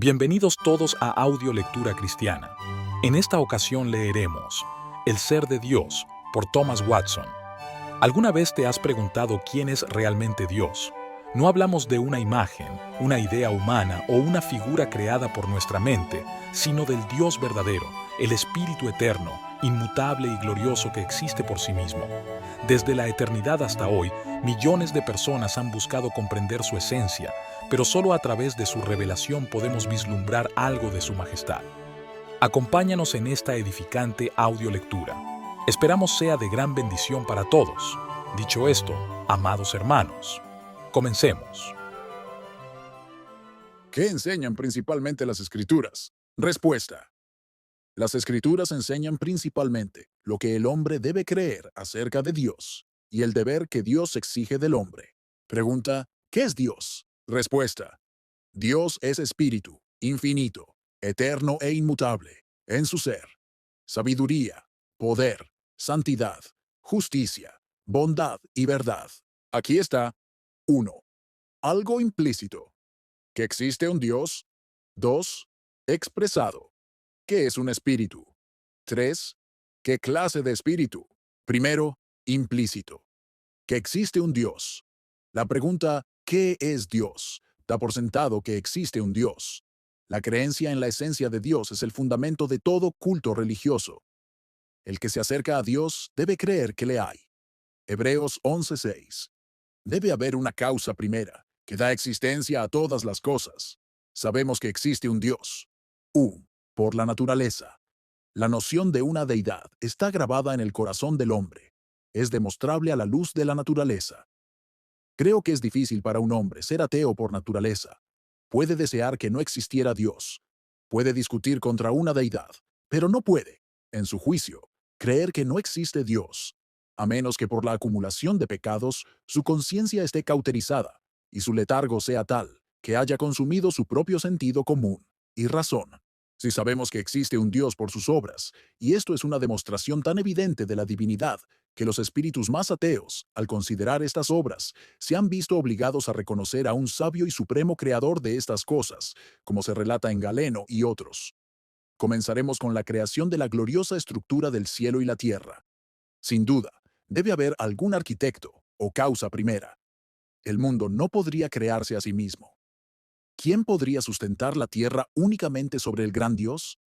Bienvenidos todos a Audio Lectura Cristiana. En esta ocasión leeremos El ser de Dios por Thomas Watson. ¿Alguna vez te has preguntado quién es realmente Dios? No hablamos de una imagen, una idea humana o una figura creada por nuestra mente, sino del Dios verdadero, el Espíritu eterno, inmutable y glorioso que existe por sí mismo. Desde la eternidad hasta hoy, millones de personas han buscado comprender su esencia, pero solo a través de su revelación podemos vislumbrar algo de su majestad. Acompáñanos en esta edificante audiolectura. Esperamos sea de gran bendición para todos. Dicho esto, amados hermanos, comencemos. ¿Qué enseñan principalmente las Escrituras? Respuesta. Las Escrituras enseñan principalmente lo que el hombre debe creer acerca de Dios y el deber que Dios exige del hombre. Pregunta, ¿qué es Dios? Respuesta. Dios es espíritu, infinito, eterno e inmutable, en su ser. Sabiduría, poder, santidad, justicia, bondad y verdad. Aquí está. 1. Algo implícito. ¿Que existe un Dios? 2. Expresado. ¿Qué es un espíritu? 3. ¿Qué clase de espíritu? Primero, implícito. ¿Que existe un Dios? La pregunta ¿qué es Dios? Da por sentado que existe un Dios. La creencia en la esencia de Dios es el fundamento de todo culto religioso. El que se acerca a Dios debe creer que le hay. Hebreos 11:6. Debe haber una causa primera, que da existencia a todas las cosas. Sabemos que existe un Dios. Por la naturaleza. La noción de una deidad está grabada en el corazón del hombre. Es demostrable a la luz de la naturaleza. Creo que es difícil para un hombre ser ateo por naturaleza. Puede desear que no existiera Dios. Puede discutir contra una deidad, pero no puede, en su juicio, creer que no existe Dios, a menos que por la acumulación de pecados su conciencia esté cauterizada y su letargo sea tal que haya consumido su propio sentido común y razón. Si sabemos que existe un Dios por sus obras, y esto es una demostración tan evidente de la divinidad, que los espíritus más ateos, al considerar estas obras, se han visto obligados a reconocer a un sabio y supremo creador de estas cosas, como se relata en Galeno y otros. Comenzaremos con la creación de la gloriosa estructura del cielo y la tierra. Sin duda, debe haber algún arquitecto o causa primera. El mundo no podría crearse a sí mismo. ¿Quién podría sustentar la tierra únicamente sobre el gran Dios?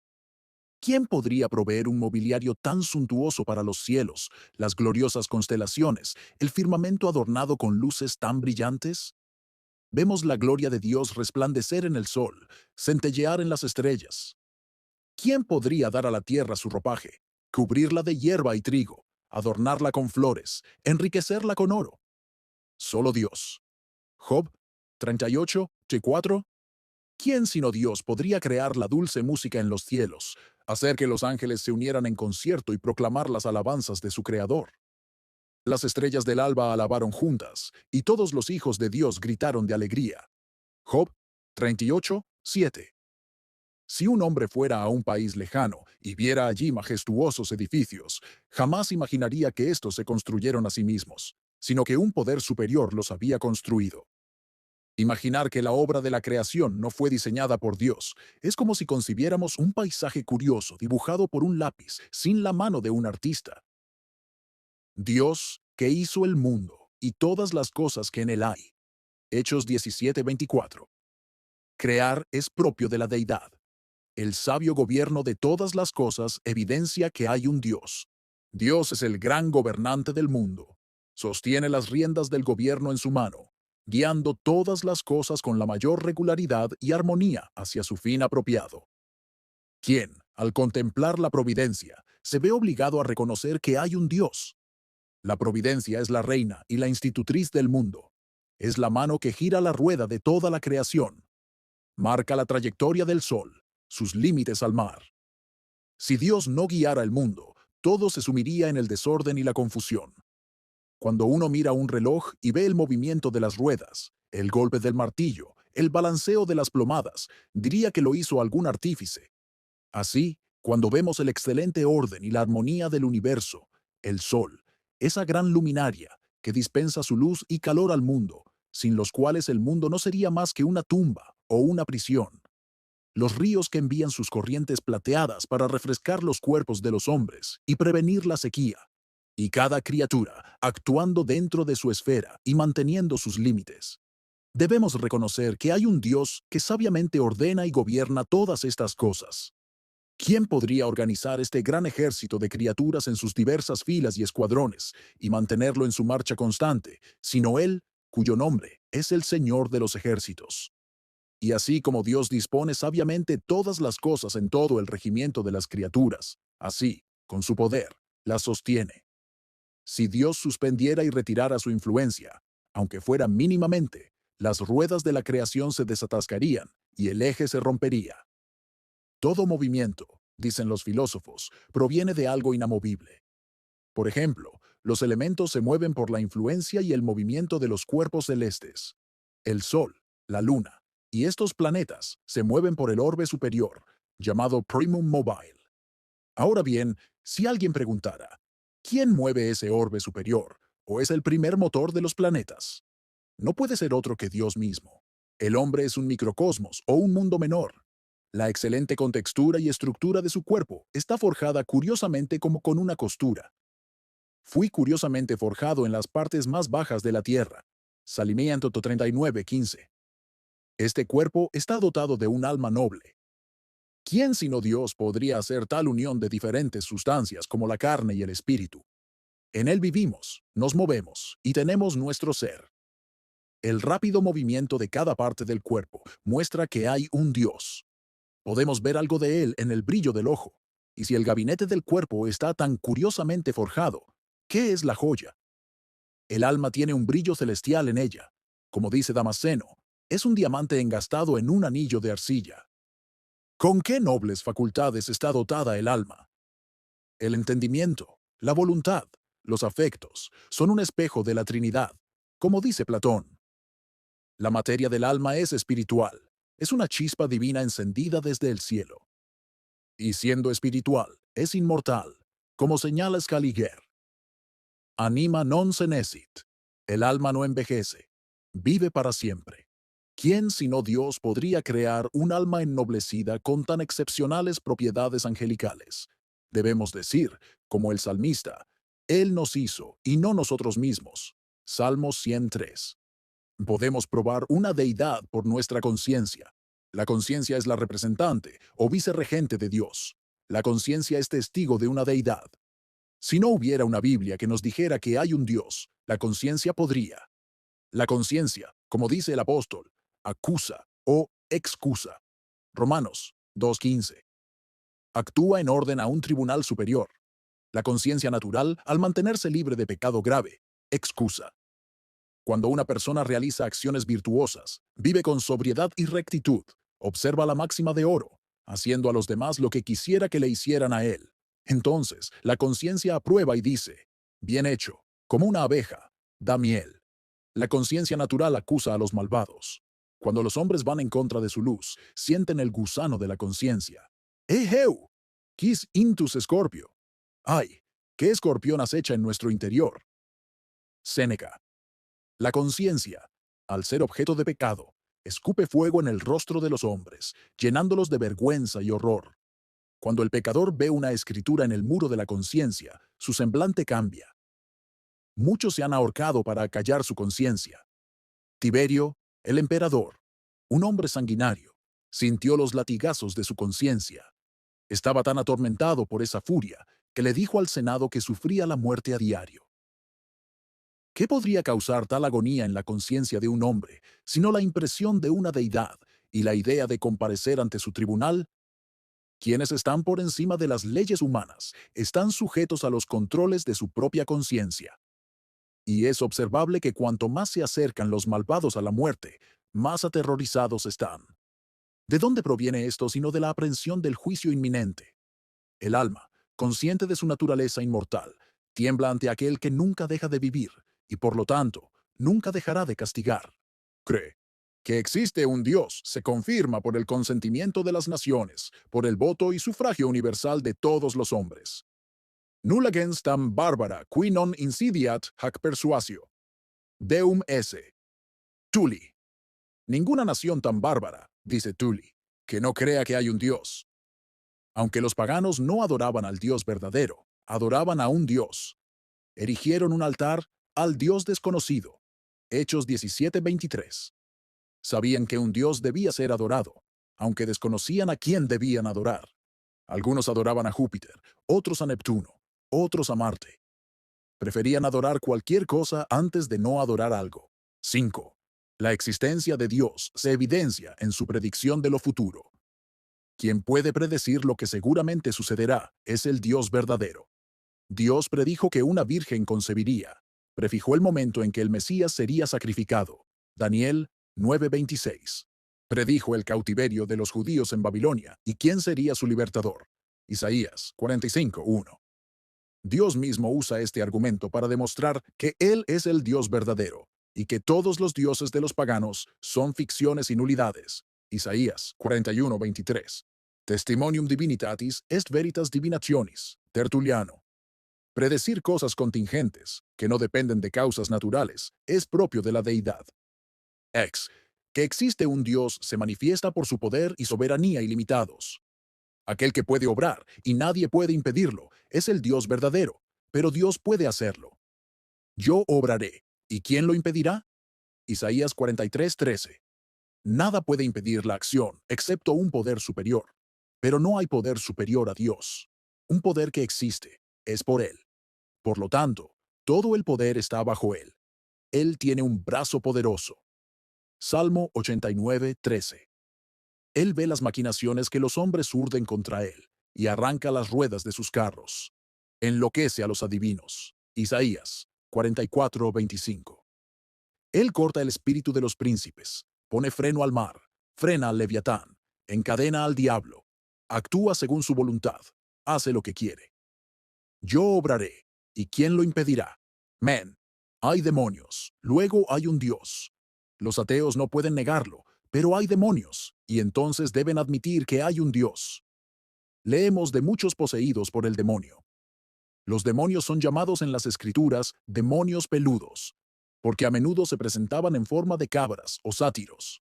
¿Quién podría proveer un mobiliario tan suntuoso para los cielos, las gloriosas constelaciones, el firmamento adornado con luces tan brillantes? Vemos la gloria de Dios resplandecer en el sol, centellear en las estrellas. ¿Quién podría dar a la tierra su ropaje, cubrirla de hierba y trigo, adornarla con flores, enriquecerla con oro? Solo Dios. Job 38:4. ¿Quién sino Dios podría crear la dulce música en los cielos, hacer que los ángeles se unieran en concierto y proclamar las alabanzas de su Creador? Las estrellas del alba alabaron juntas, y todos los hijos de Dios gritaron de alegría. Job 38:7. Si un hombre fuera a un país lejano y viera allí majestuosos edificios, jamás imaginaría que estos se construyeron a sí mismos, sino que un poder superior los había construido. Imaginar que la obra de la creación no fue diseñada por Dios es como si concibiéramos un paisaje curioso dibujado por un lápiz sin la mano de un artista. Dios que hizo el mundo y todas las cosas que en él hay. Hechos 17:24. Crear es propio de la deidad. El sabio gobierno de todas las cosas evidencia que hay un Dios. Dios es el gran gobernante del mundo. Sostiene las riendas del gobierno en su mano, guiando todas las cosas con la mayor regularidad y armonía hacia su fin apropiado. Quien, al contemplar la providencia, se ve obligado a reconocer que hay un Dios. La providencia es la reina y la institutriz del mundo. Es la mano que gira la rueda de toda la creación. Marca la trayectoria del sol, sus límites al mar. Si Dios no guiara el mundo, todo se sumiría en el desorden y la confusión. Cuando uno mira un reloj y ve el movimiento de las ruedas, el golpe del martillo, el balanceo de las plomadas, diría que lo hizo algún artífice. Así, cuando vemos el excelente orden y la armonía del universo, el sol, esa gran luminaria que dispensa su luz y calor al mundo, sin los cuales el mundo no sería más que una tumba o una prisión. los ríos que envían sus corrientes plateadas para refrescar los cuerpos de los hombres y prevenir la sequía, y cada criatura actuando dentro de su esfera y manteniendo sus límites. Debemos reconocer que hay un Dios que sabiamente ordena y gobierna todas estas cosas. ¿Quién podría organizar este gran ejército de criaturas en sus diversas filas y escuadrones y mantenerlo en su marcha constante, sino Él, cuyo nombre es el Señor de los ejércitos? Y así como Dios dispone sabiamente todas las cosas en todo el regimiento de las criaturas, así, con su poder, las sostiene. Si Dios suspendiera y retirara su influencia, aunque fuera mínimamente, las ruedas de la creación se desatascarían y el eje se rompería. Todo movimiento, dicen los filósofos, proviene de algo inamovible. Por ejemplo, los elementos se mueven por la influencia y el movimiento de los cuerpos celestes. El Sol, la Luna y estos planetas se mueven por el orbe superior, llamado primum mobile. Ahora bien, si alguien preguntara, ¿quién mueve ese orbe superior o es el primer motor de los planetas? No puede ser otro que Dios mismo. El hombre es un microcosmos o un mundo menor. La excelente contextura y estructura de su cuerpo está forjada curiosamente como con una costura. Fui curiosamente forjado en las partes más bajas de la tierra. Salimiento 39:15. Este cuerpo está dotado de un alma noble. ¿Quién sino Dios podría hacer tal unión de diferentes sustancias como la carne y el espíritu? En él vivimos, nos movemos y tenemos nuestro ser. El rápido movimiento de cada parte del cuerpo muestra que hay un Dios. Podemos ver algo de él en el brillo del ojo. Y si el gabinete del cuerpo está tan curiosamente forjado, ¿qué es la joya? El alma tiene un brillo celestial en ella. Como dice Damasceno, es un diamante engastado en un anillo de arcilla. ¿Con qué nobles facultades está dotada el alma? El entendimiento, la voluntad, los afectos, son un espejo de la Trinidad, como dice Platón. La materia del alma es espiritual, es una chispa divina encendida desde el cielo. Y siendo espiritual, es inmortal, como señala Scaliger. Anima non senescit. El alma no envejece, vive para siempre. ¿Quién sino Dios podría crear un alma ennoblecida con tan excepcionales propiedades angelicales? Debemos decir, como el salmista, Él nos hizo y no nosotros mismos. Salmos 103. Podemos probar una deidad por nuestra conciencia. La conciencia es la representante o vicerregente de Dios. La conciencia es testigo de una deidad. Si no hubiera una Biblia que nos dijera que hay un Dios, la conciencia podría. La conciencia, como dice el apóstol, acusa o excusa. Romanos 2:15. Actúa en orden a un tribunal superior. La conciencia natural, al mantenerse libre de pecado grave, excusa. Cuando una persona realiza acciones virtuosas, vive con sobriedad y rectitud, observa la máxima de oro, haciendo a los demás lo que quisiera que le hicieran a él. Entonces, la conciencia aprueba y dice, bien hecho, como una abeja, da miel. La conciencia natural acusa a los malvados. Cuando los hombres van en contra de su luz, sienten el gusano de la conciencia. ¡Eheu! Quis intus Scorpio. ¡Ay! ¿Qué escorpión acecha en nuestro interior? Séneca. La conciencia, al ser objeto de pecado, escupe fuego en el rostro de los hombres, llenándolos de vergüenza y horror. Cuando el pecador ve una escritura en el muro de la conciencia, su semblante cambia. Muchos se han ahorcado para acallar su conciencia. Tiberio, el emperador, un hombre sanguinario, sintió los latigazos de su conciencia. Estaba tan atormentado por esa furia que le dijo al Senado que sufría la muerte a diario. ¿Qué podría causar tal agonía en la conciencia de un hombre, sino la impresión de una deidad y la idea de comparecer ante su tribunal? Quienes están por encima de las leyes humanas están sujetos a los controles de su propia conciencia. Y es observable que cuanto más se acercan los malvados a la muerte, más aterrorizados están. ¿De dónde proviene esto sino de la aprensión del juicio inminente? El alma, consciente de su naturaleza inmortal, tiembla ante aquel que nunca deja de vivir y por lo tanto nunca dejará de castigar. Cree que existe un Dios se confirma por el consentimiento de las naciones, por el voto y sufragio universal de todos los hombres. Nulla gens tam barbara qui non insidiat hac persuasio. Deum esse. Tully. Ninguna nación tan bárbara, dice Tully, que no crea que hay un Dios. Aunque los paganos no adoraban al Dios verdadero, adoraban a un Dios. Erigieron un altar al Dios desconocido. Hechos 17:23. Sabían que un Dios debía ser adorado, aunque desconocían a quién debían adorar. Algunos adoraban a Júpiter, otros a Neptuno, otros a Marte. Preferían adorar cualquier cosa antes de no adorar algo. 5. La existencia de Dios se evidencia en su predicción de lo futuro. Quien puede predecir lo que seguramente sucederá es el Dios verdadero. Dios predijo que una virgen concebiría. Prefijó el momento en que el Mesías sería sacrificado. Daniel 9:26. Predijo el cautiverio de los judíos en Babilonia y quién sería su libertador. Isaías 45:1. Dios mismo usa este argumento para demostrar que Él es el Dios verdadero y que todos los dioses de los paganos son ficciones y nulidades. Isaías 41:23. Testimonium divinitatis est veritas divinationis. Tertuliano. Predecir cosas contingentes, que no dependen de causas naturales, es propio de la deidad. Ex. Que existe un Dios se manifiesta por su poder y soberanía ilimitados. Aquel que puede obrar, y nadie puede impedirlo, es el Dios verdadero, pero Dios puede hacerlo. Yo obraré, ¿y quién lo impedirá? Isaías 43:13. Nada puede impedir la acción, excepto un poder superior. Pero no hay poder superior a Dios. Un poder que existe, es por Él. Por lo tanto, todo el poder está bajo Él. Él tiene un brazo poderoso. Salmo 89:13. Él ve las maquinaciones que los hombres urden contra Él, y arranca las ruedas de sus carros. Enloquece a los adivinos. Isaías 44:25. Él corta el espíritu de los príncipes, pone freno al mar, frena al leviatán, encadena al diablo, actúa según su voluntad, hace lo que quiere. Yo obraré, ¿y quién lo impedirá? Men, hay demonios, luego hay un Dios. Los ateos no pueden negarlo, pero hay demonios, y entonces deben admitir que hay un Dios. Leemos de muchos poseídos por el demonio. Los demonios son llamados en las Escrituras demonios peludos, porque a menudo se presentaban en forma de cabras o sátiros.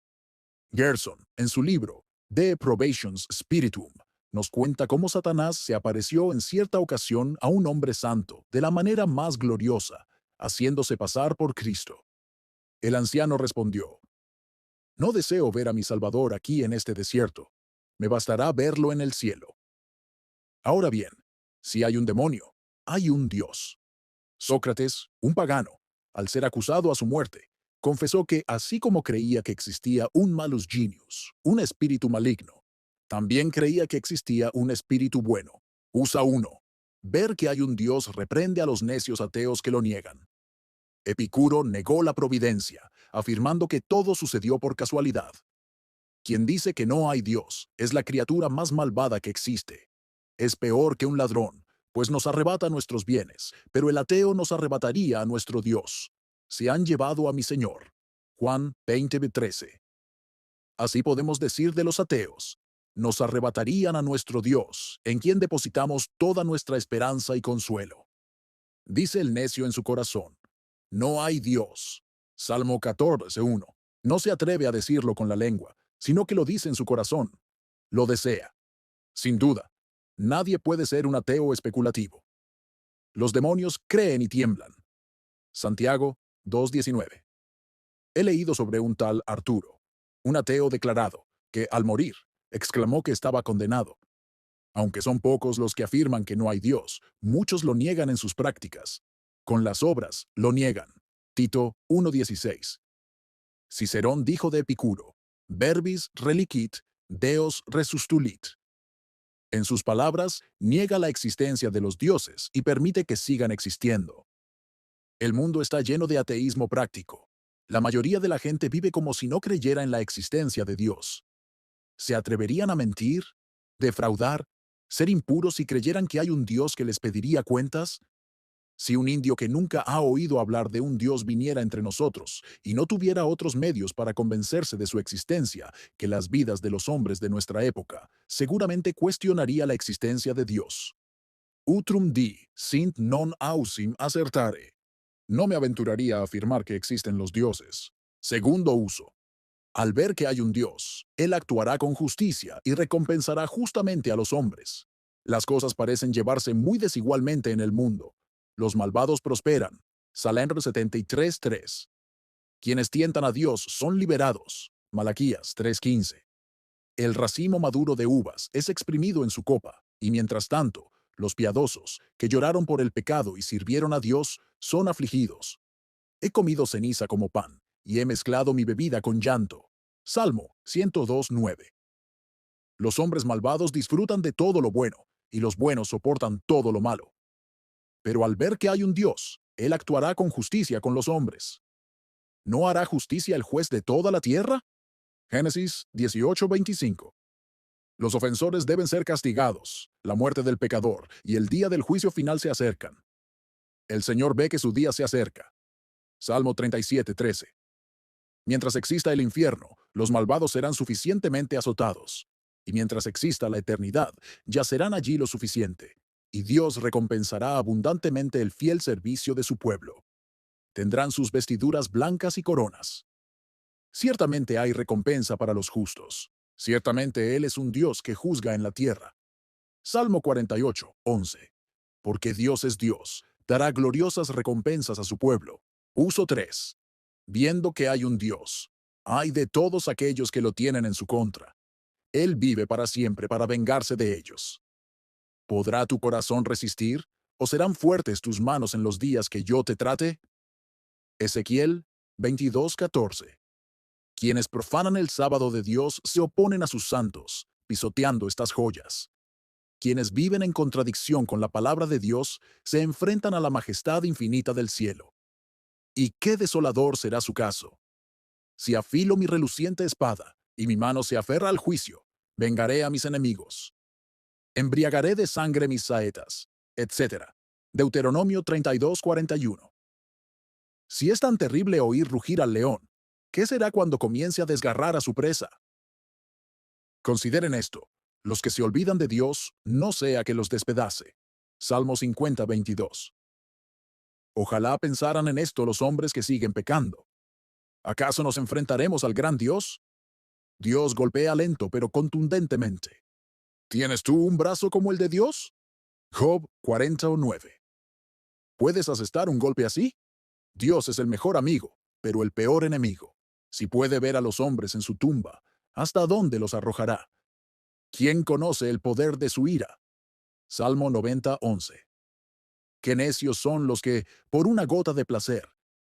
Gerson, en su libro De Probationis Spiritum, nos cuenta cómo Satanás se apareció en cierta ocasión a un hombre santo de la manera más gloriosa, haciéndose pasar por Cristo. El anciano respondió: No deseo ver a mi Salvador aquí en este desierto. Me bastará verlo en el cielo. Ahora bien, si hay un demonio, hay un Dios. Sócrates, un pagano, al ser acusado a su muerte, confesó que así como creía que existía un malus genius, un espíritu maligno, también creía que existía un espíritu bueno. Usa uno. Ver que hay un Dios reprende a los necios ateos que lo niegan. Epicuro negó la providencia, afirmando que todo sucedió por casualidad. Quien dice que no hay Dios es la criatura más malvada que existe. Es peor que un ladrón, pues nos arrebata nuestros bienes, pero el ateo nos arrebataría a nuestro Dios. Se han llevado a mi Señor. Juan 20:13. Así podemos decir de los ateos: nos arrebatarían a nuestro Dios, en quien depositamos toda nuestra esperanza y consuelo. Dice el necio en su corazón: no hay Dios. Salmo 14:1. No se atreve a decirlo con la lengua, sino que lo dice en su corazón. Lo desea. Sin duda, nadie puede ser un ateo especulativo. Los demonios creen y tiemblan. Santiago 2:19. He leído sobre un tal Arturo, un ateo declarado, que al morir, exclamó que estaba condenado. Aunque son pocos los que afirman que no hay Dios, muchos lo niegan en sus prácticas. Con las obras lo niegan. Tito 1:16. Cicerón dijo de Epicuro: verbis relicit, Deos resustulit. En sus palabras, niega la existencia de los dioses y permite que sigan existiendo. El mundo está lleno de ateísmo práctico. La mayoría de la gente vive como si no creyera en la existencia de Dios. ¿Se atreverían a mentir, defraudar, ser impuros si creyeran que hay un Dios que les pediría cuentas? Si un indio que nunca ha oído hablar de un Dios viniera entre nosotros y no tuviera otros medios para convencerse de su existencia que las vidas de los hombres de nuestra época, seguramente cuestionaría la existencia de Dios. Utrum di, sint non ausim acertare. No me aventuraría a afirmar que existen los dioses. Segundo uso. Al ver que hay un Dios, Él actuará con justicia y recompensará justamente a los hombres. Las cosas parecen llevarse muy desigualmente en el mundo. Los malvados prosperan. Salmo 73:3. Quienes tientan a Dios son liberados. Malaquías 3:15. El racimo maduro de uvas es exprimido en su copa, y mientras tanto, los piadosos, que lloraron por el pecado y sirvieron a Dios, son afligidos. He comido ceniza como pan, y he mezclado mi bebida con llanto. Salmo 102:9. Los hombres malvados disfrutan de todo lo bueno, y los buenos soportan todo lo malo. Pero al ver que hay un Dios, Él actuará con justicia con los hombres. ¿No hará justicia el juez de toda la tierra? Génesis 18:25. Los ofensores deben ser castigados, la muerte del pecador y el día del juicio final se acercan. El Señor ve que su día se acerca. Salmo 37:13. Mientras exista el infierno, los malvados serán suficientemente azotados. Y mientras exista la eternidad, yacerán allí lo suficiente. Y Dios recompensará abundantemente el fiel servicio de su pueblo. Tendrán sus vestiduras blancas y coronas. Ciertamente hay recompensa para los justos. Ciertamente Él es un Dios que juzga en la tierra. Salmo 48:11. Porque Dios es Dios, dará gloriosas recompensas a su pueblo. Uso 3. Viendo que hay un Dios, ay de todos aquellos que lo tienen en su contra. Él vive para siempre para vengarse de ellos. ¿Podrá tu corazón resistir? ¿O serán fuertes tus manos en los días que yo te trate? Ezequiel 22:14. Quienes profanan el sábado de Dios se oponen a sus santos, pisoteando estas joyas. Quienes viven en contradicción con la palabra de Dios se enfrentan a la majestad infinita del cielo. Y qué desolador será su caso. Si afilo mi reluciente espada y mi mano se aferra al juicio, vengaré a mis enemigos. Embriagaré de sangre mis saetas, etc. Deuteronomio 32:41. Si es tan terrible oír rugir al león, ¿qué será cuando comience a desgarrar a su presa? Consideren esto. Los que se olvidan de Dios, no sea que los despedace. Salmo 50:22. Ojalá pensaran en esto los hombres que siguen pecando. ¿Acaso nos enfrentaremos al gran Dios? Dios golpea lento pero contundentemente. ¿Tienes tú un brazo como el de Dios? Job 40:9. ¿Puedes asestar un golpe así? Dios es el mejor amigo, pero el peor enemigo. Si puede ver a los hombres en su tumba, ¿hasta dónde los arrojará? ¿Quién conoce el poder de su ira? Salmo 90:11. Qué necios son los que, por una gota de placer,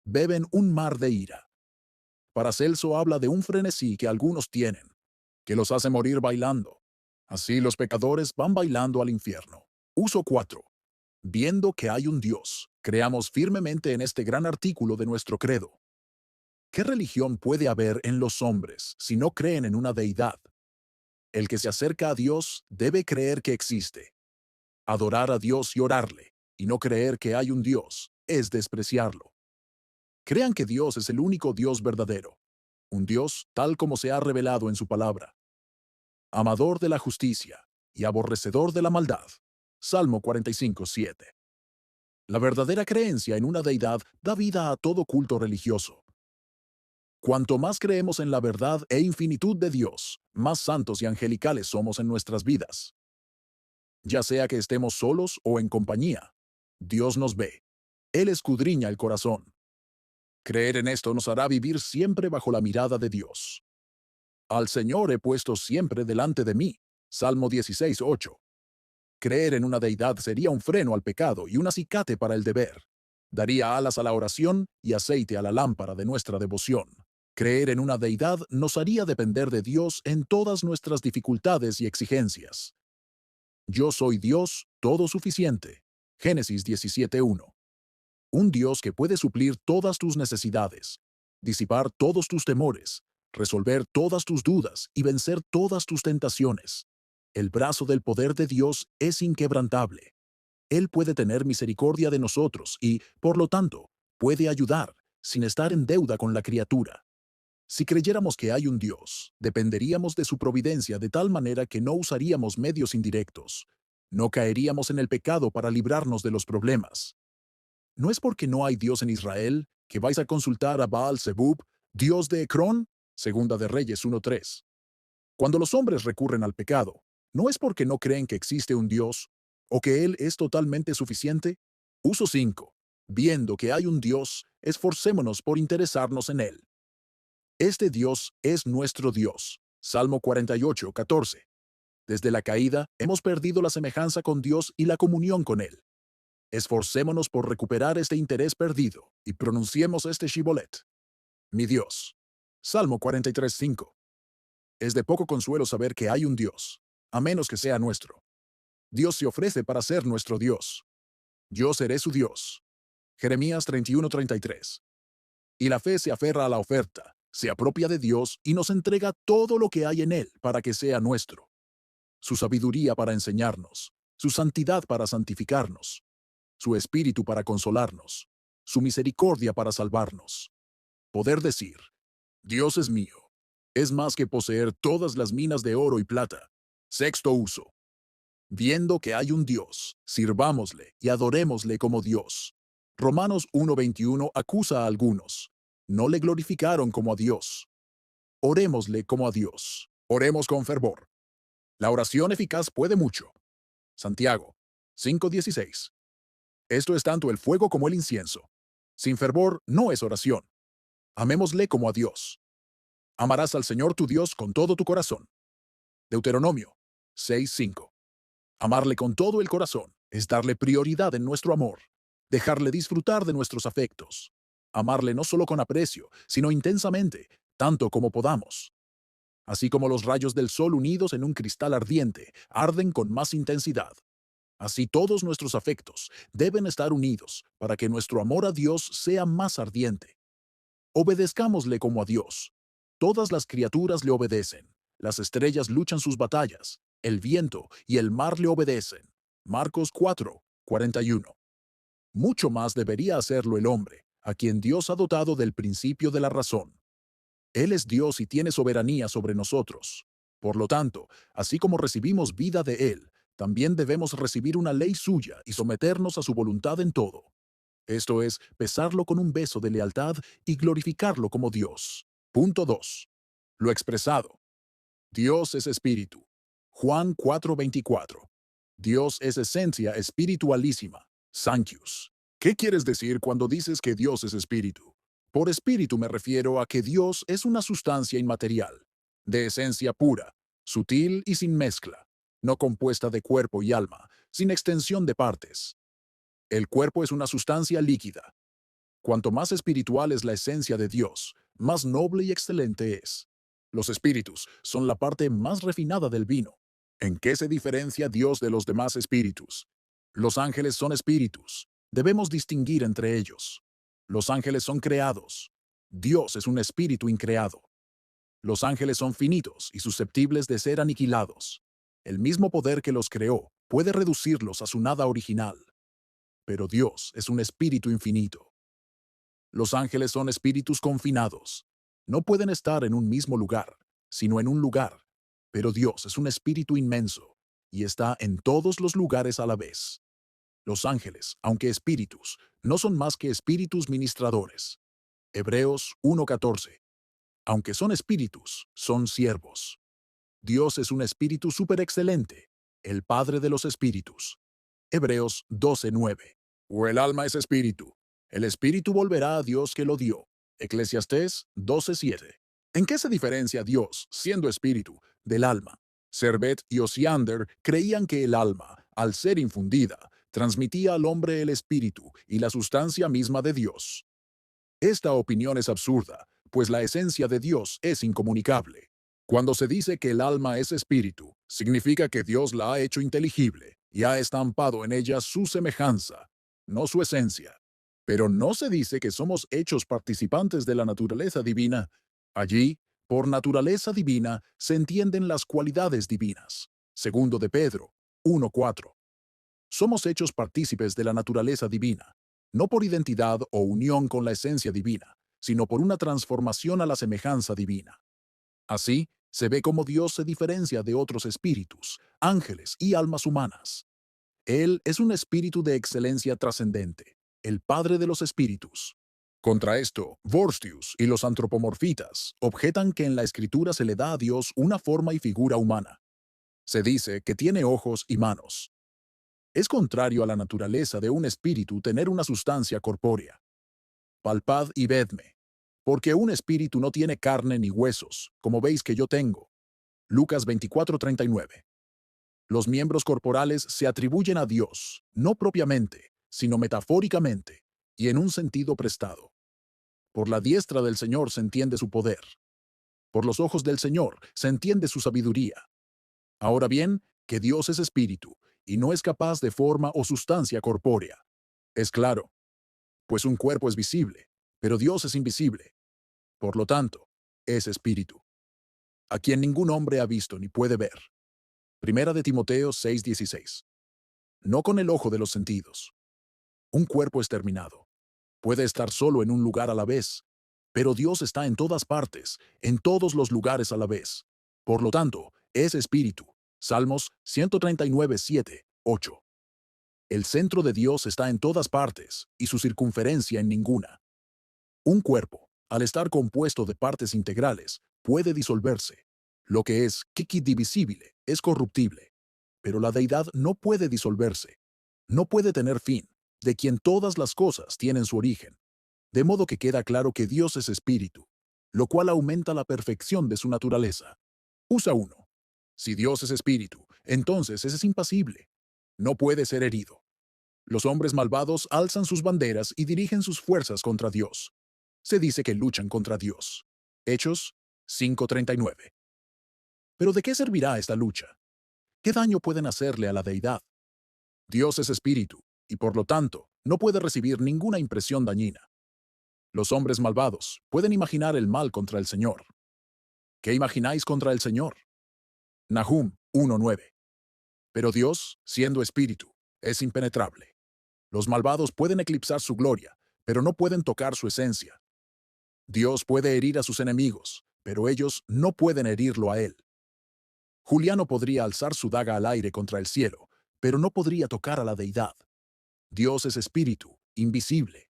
beben un mar de ira. Paracelso habla de un frenesí que algunos tienen, que los hace morir bailando. Así los pecadores van bailando al infierno. Uso 4. Viendo que hay un Dios, creamos firmemente en este gran artículo de nuestro credo. ¿Qué religión puede haber en los hombres si no creen en una deidad? El que se acerca a Dios debe creer que existe. Adorar a Dios y orarle, y no creer que hay un Dios, es despreciarlo. Crean que Dios es el único Dios verdadero, un Dios tal como se ha revelado en su palabra. Amador de la justicia y aborrecedor de la maldad. Salmo 45:7. La verdadera creencia en una deidad da vida a todo culto religioso. Cuanto más creemos en la verdad e infinitud de Dios, más santos y angelicales somos en nuestras vidas. Ya sea que estemos solos o en compañía, Dios nos ve. Él escudriña el corazón. Creer en esto nos hará vivir siempre bajo la mirada de Dios. Al Señor he puesto siempre delante de mí. Salmo 16:8. Creer en una deidad sería un freno al pecado y un acicate para el deber. Daría alas a la oración y aceite a la lámpara de nuestra devoción. Creer en una deidad nos haría depender de Dios en todas nuestras dificultades y exigencias. Yo soy Dios todo suficiente. Génesis 17:1. Un Dios que puede suplir todas tus necesidades, disipar todos tus temores, resolver todas tus dudas y vencer todas tus tentaciones. El brazo del poder de Dios es inquebrantable. Él puede tener misericordia de nosotros y, por lo tanto, puede ayudar, sin estar en deuda con la criatura. Si creyéramos que hay un Dios, dependeríamos de su providencia de tal manera que no usaríamos medios indirectos. No caeríamos en el pecado para librarnos de los problemas. ¿No es porque no hay Dios en Israel que vais a consultar a Baal Zebub, Dios de Ecrón? Segunda de Reyes 1:3. Cuando los hombres recurren al pecado, ¿no es porque no creen que existe un Dios o que Él es totalmente suficiente? Uso 5. Viendo que hay un Dios, esforcémonos por interesarnos en Él. Este Dios es nuestro Dios. Salmo 48:14. Desde la caída, hemos perdido la semejanza con Dios y la comunión con Él. Esforcémonos por recuperar este interés perdido y pronunciemos este shibolet. Mi Dios. Salmo 43:5. Es de poco consuelo saber que hay un Dios, a menos que sea nuestro. Dios se ofrece para ser nuestro Dios. Yo seré su Dios. Jeremías 31:33. Y la fe se aferra a la oferta, se apropia de Dios y nos entrega todo lo que hay en Él para que sea nuestro. Su sabiduría para enseñarnos, su santidad para santificarnos, su espíritu para consolarnos, su misericordia para salvarnos. Poder decir, Dios es mío, es más que poseer todas las minas de oro y plata. Sexto uso. Viendo que hay un Dios, sirvámosle y adorémosle como Dios. Romanos 1:21 acusa a algunos. No le glorificaron como a Dios. Orémosle como a Dios. Oremos con fervor. La oración eficaz puede mucho. Santiago 5:16. Esto es tanto el fuego como el incienso. Sin fervor no es oración. Amémosle como a Dios. Amarás al Señor tu Dios con todo tu corazón. Deuteronomio 6:5. Amarle con todo el corazón es darle prioridad en nuestro amor, dejarle disfrutar de nuestros afectos, amarle no solo con aprecio, sino intensamente, tanto como podamos. Así como los rayos del sol unidos en un cristal ardiente arden con más intensidad, así todos nuestros afectos deben estar unidos para que nuestro amor a Dios sea más ardiente. Obedezcámosle como a Dios. Todas las criaturas le obedecen. Las estrellas luchan sus batallas. El viento y el mar le obedecen. Marcos 4:41. Mucho más debería hacerlo el hombre, a quien Dios ha dotado del principio de la razón. Él es Dios y tiene soberanía sobre nosotros. Por lo tanto, así como recibimos vida de Él, también debemos recibir una ley suya y someternos a su voluntad en todo. Esto es, besarlo con un beso de lealtad y glorificarlo como Dios. Punto 2. Lo expresado. Dios es espíritu. Juan 4:24. Dios es esencia espiritualísima. Sanctius. ¿Qué quieres decir cuando dices que Dios es espíritu? Por espíritu me refiero a que Dios es una sustancia inmaterial, de esencia pura, sutil y sin mezcla, no compuesta de cuerpo y alma, sin extensión de partes. El cuerpo es una sustancia líquida. Cuanto más espiritual es la esencia de Dios, más noble y excelente es. Los espíritus son la parte más refinada del vino. ¿En qué se diferencia Dios de los demás espíritus? Los ángeles son espíritus. Debemos distinguir entre ellos. Los ángeles son creados. Dios es un espíritu increado. Los ángeles son finitos y susceptibles de ser aniquilados. El mismo poder que los creó puede reducirlos a su nada original. Pero Dios es un espíritu infinito. Los ángeles son espíritus confinados. No pueden estar en un mismo lugar, sino en un lugar. Pero Dios es un espíritu inmenso y está en todos los lugares a la vez. Los ángeles, aunque espíritus, no son más que espíritus ministradores. Hebreos 1:14. Aunque son espíritus, son siervos. Dios es un espíritu superexcelente, el Padre de los espíritus. Hebreos 12:9. O el alma es espíritu. El espíritu volverá a Dios que lo dio. Eclesiastés 12:7. ¿En qué se diferencia Dios, siendo espíritu, del alma? Servet y Osiander creían que el alma, al ser infundida, transmitía al hombre el espíritu y la sustancia misma de Dios. Esta opinión es absurda, pues la esencia de Dios es incomunicable. Cuando se dice que el alma es espíritu, significa que Dios la ha hecho inteligible y ha estampado en ella su semejanza, no su esencia. Pero no se dice que somos hechos participantes de la naturaleza divina. Allí, por naturaleza divina, se entienden las cualidades divinas. Segundo de Pedro 1:4. Somos hechos partícipes de la naturaleza divina, no por identidad o unión con la esencia divina, sino por una transformación a la semejanza divina. Así, se ve cómo Dios se diferencia de otros espíritus, ángeles y almas humanas. Él es un espíritu de excelencia trascendente, el Padre de los espíritus. Contra esto, Vorstius y los antropomorfitas objetan que en la escritura se le da a Dios una forma y figura humana. Se dice que tiene ojos y manos. Es contrario a la naturaleza de un espíritu tener una sustancia corpórea. Palpad y vedme, porque un espíritu no tiene carne ni huesos, como veis que yo tengo. Lucas 24:39. Los miembros corporales se atribuyen a Dios, no propiamente, sino metafóricamente, y en un sentido prestado. Por la diestra del Señor se entiende su poder. Por los ojos del Señor se entiende su sabiduría. Ahora bien, que Dios es espíritu, y no es capaz de forma o sustancia corpórea. Es claro, pues un cuerpo es visible, pero Dios es invisible. Por lo tanto, es espíritu, a quien ningún hombre ha visto ni puede ver. Primera de Timoteo 6:16. No con el ojo de los sentidos. Un cuerpo es terminado. Puede estar solo en un lugar a la vez, pero Dios está en todas partes, en todos los lugares a la vez. Por lo tanto, es espíritu. Salmos 139:7, 8. El centro de Dios está en todas partes y su circunferencia en ninguna. Un cuerpo, al estar compuesto de partes integrales, puede disolverse. Lo que es kiki divisibile es corruptible, pero la deidad no puede disolverse. No puede tener fin, de quien todas las cosas tienen su origen. De modo que queda claro que Dios es espíritu, lo cual aumenta la perfección de su naturaleza. Usa uno. Si Dios es espíritu, entonces es impasible. No puede ser herido. Los hombres malvados alzan sus banderas y dirigen sus fuerzas contra Dios. Se dice que luchan contra Dios. Hechos 5:39. Pero ¿de qué servirá esta lucha? ¿Qué daño pueden hacerle a la deidad? Dios es espíritu, y por lo tanto, no puede recibir ninguna impresión dañina. Los hombres malvados pueden imaginar el mal contra el Señor. ¿Qué imagináis contra el Señor? Nahum 1:9. Pero Dios, siendo espíritu, es impenetrable. Los malvados pueden eclipsar su gloria, pero no pueden tocar su esencia. Dios puede herir a sus enemigos, pero ellos no pueden herirlo a él. Juliano podría alzar su daga al aire contra el cielo, pero no podría tocar a la deidad. Dios es espíritu, invisible.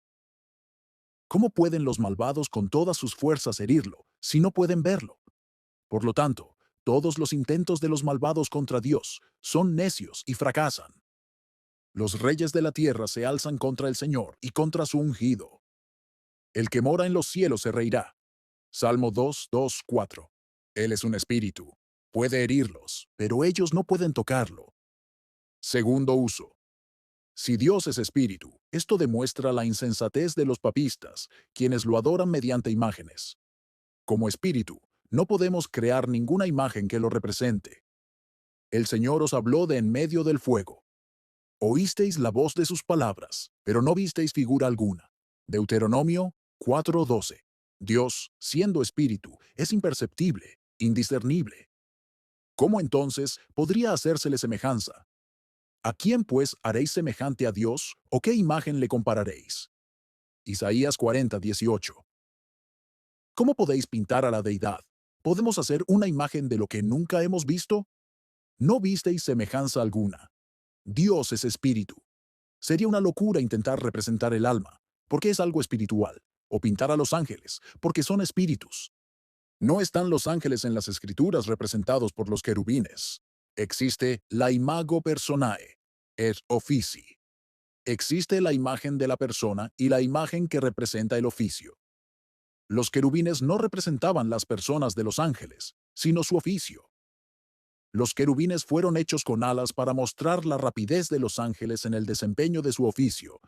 ¿Cómo pueden los malvados con todas sus fuerzas herirlo si no pueden verlo? Por lo tanto, todos los intentos de los malvados contra Dios son necios y fracasan. Los reyes de la tierra se alzan contra el Señor y contra su ungido. El que mora en los cielos se reirá. Salmo 2:4. Él es un espíritu. Puede herirlos, pero ellos no pueden tocarlo. Segundo uso. Si Dios es espíritu, esto demuestra la insensatez de los papistas, quienes lo adoran mediante imágenes. Como espíritu, no podemos crear ninguna imagen que lo represente. El Señor os habló de en medio del fuego. Oísteis la voz de sus palabras, pero no visteis figura alguna. Deuteronomio 4:12. Dios, siendo espíritu, es imperceptible, indiscernible. ¿Cómo entonces podría hacérsele semejanza? ¿A quién pues haréis semejante a Dios o qué imagen le compararéis? Isaías 40:18. ¿Cómo podéis pintar a la deidad? ¿Podemos hacer una imagen de lo que nunca hemos visto? No visteis semejanza alguna. Dios es espíritu. Sería una locura intentar representar el alma, porque es algo espiritual, o pintar a los ángeles, porque son espíritus. No están los ángeles en las escrituras representados por los querubines. Existe la imago personae, et officii. Existe la imagen de la persona y la imagen que representa el oficio. Los querubines no representaban las personas de los ángeles, sino su oficio. Los querubines fueron hechos con alas para mostrar la rapidez de los ángeles en el desempeño de su oficio.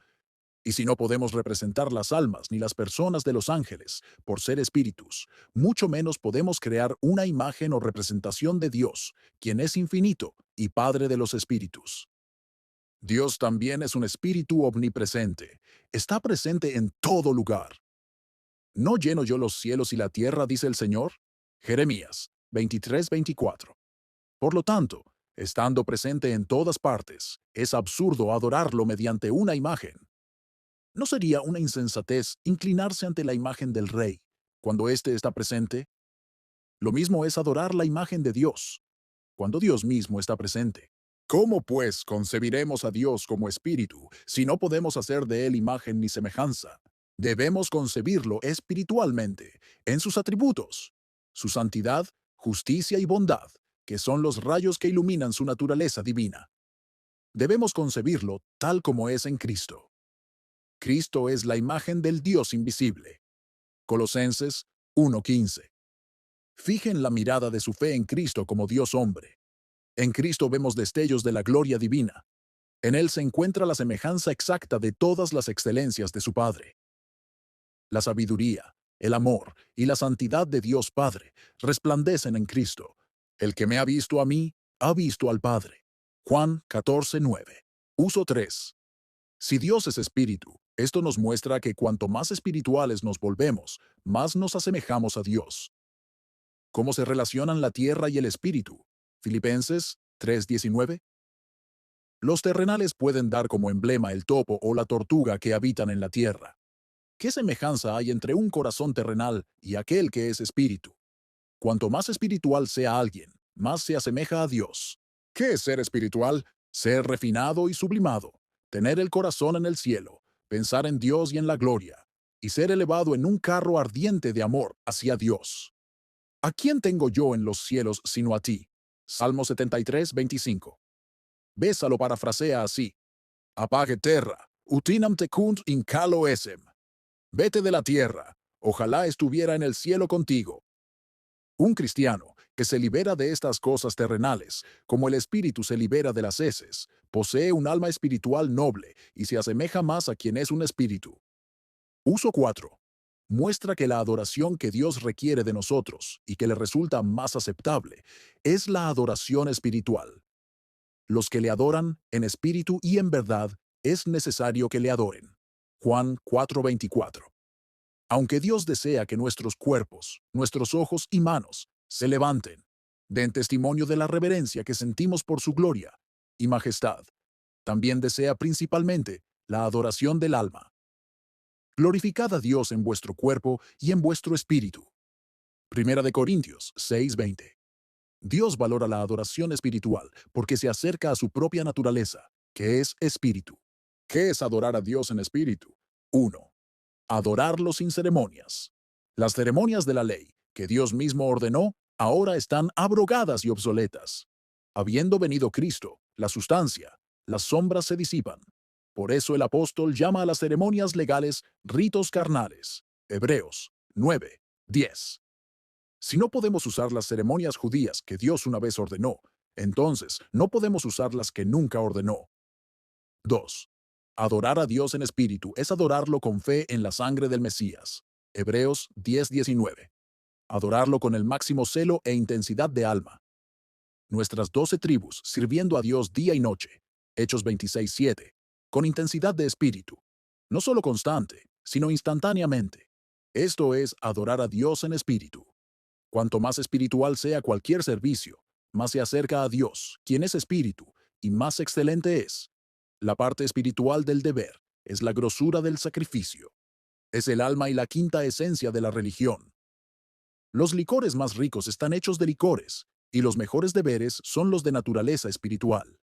Y si no podemos representar las almas ni las personas de los ángeles por ser espíritus, mucho menos podemos crear una imagen o representación de Dios, quien es infinito y Padre de los espíritus. Dios también es un espíritu omnipresente. Está presente en todo lugar. ¿No lleno yo los cielos y la tierra, dice el Señor? Jeremías 23:24. Por lo tanto, estando presente en todas partes, es absurdo adorarlo mediante una imagen. ¿No sería una insensatez inclinarse ante la imagen del Rey cuando éste está presente? Lo mismo es adorar la imagen de Dios, cuando Dios mismo está presente. ¿Cómo, pues, concebiremos a Dios como espíritu si no podemos hacer de él imagen ni semejanza? Debemos concebirlo espiritualmente, en sus atributos, su santidad, justicia y bondad, que son los rayos que iluminan su naturaleza divina. Debemos concebirlo tal como es en Cristo. Cristo es la imagen del Dios invisible. Colosenses 1:15. Fijen la mirada de su fe en Cristo como Dios hombre. En Cristo vemos destellos de la gloria divina. En Él se encuentra la semejanza exacta de todas las excelencias de su Padre. La sabiduría, el amor y la santidad de Dios Padre resplandecen en Cristo. El que me ha visto a mí, ha visto al Padre. Juan 14:9. Uso 3. Si Dios es espíritu, esto nos muestra que cuanto más espirituales nos volvemos, más nos asemejamos a Dios. ¿Cómo se relacionan la tierra y el espíritu? Filipenses 3:19. Los terrenales pueden dar como emblema el topo o la tortuga que habitan en la tierra. ¿Qué semejanza hay entre un corazón terrenal y aquel que es espíritu? Cuanto más espiritual sea alguien, más se asemeja a Dios. ¿Qué es ser espiritual? Ser refinado y sublimado, tener el corazón en el cielo, pensar en Dios y en la gloria, y ser elevado en un carro ardiente de amor hacia Dios. ¿A quién tengo yo en los cielos sino a ti? Salmo 73:25. Besa lo parafrasea así. Apague terra, utinam tecunt in calo esem. Vete de la tierra, ojalá estuviera en el cielo contigo. Un cristiano que se libera de estas cosas terrenales, como el espíritu se libera de las heces, posee un alma espiritual noble y se asemeja más a quien es un espíritu. Uso 4. Muestra que la adoración que Dios requiere de nosotros y que le resulta más aceptable es la adoración espiritual. Los que le adoran en espíritu y en verdad es necesario que le adoren. Juan 4:24. Aunque Dios desea que nuestros cuerpos, nuestros ojos y manos se levanten, den testimonio de la reverencia que sentimos por su gloria y majestad, también desea principalmente la adoración del alma. Glorificad a Dios en vuestro cuerpo y en vuestro espíritu. Primera de Corintios 6:20. Dios valora la adoración espiritual porque se acerca a su propia naturaleza, que es espíritu. ¿Qué es adorar a Dios en espíritu? 1. Adorarlo sin ceremonias. Las ceremonias de la ley, que Dios mismo ordenó, ahora están abrogadas y obsoletas. Habiendo venido Cristo, la sustancia, las sombras se disipan. Por eso el apóstol llama a las ceremonias legales ritos carnales. Hebreos 9:10. Si no podemos usar las ceremonias judías que Dios una vez ordenó, entonces no podemos usar las que nunca ordenó. 2. Adorar a Dios en espíritu es adorarlo con fe en la sangre del Mesías. Hebreos 10:19. Adorarlo con el máximo celo e intensidad de alma. Nuestras 12 tribus sirviendo a Dios día y noche. Hechos 26:7. Con intensidad de espíritu. No solo constante, sino instantáneamente. Esto es adorar a Dios en espíritu. Cuanto más espiritual sea cualquier servicio, más se acerca a Dios, quien es espíritu, y más excelente es. La parte espiritual del deber es la grosura del sacrificio. Es el alma y la quinta esencia de la religión. Los licores más ricos están hechos de licores, y los mejores deberes son los de naturaleza espiritual.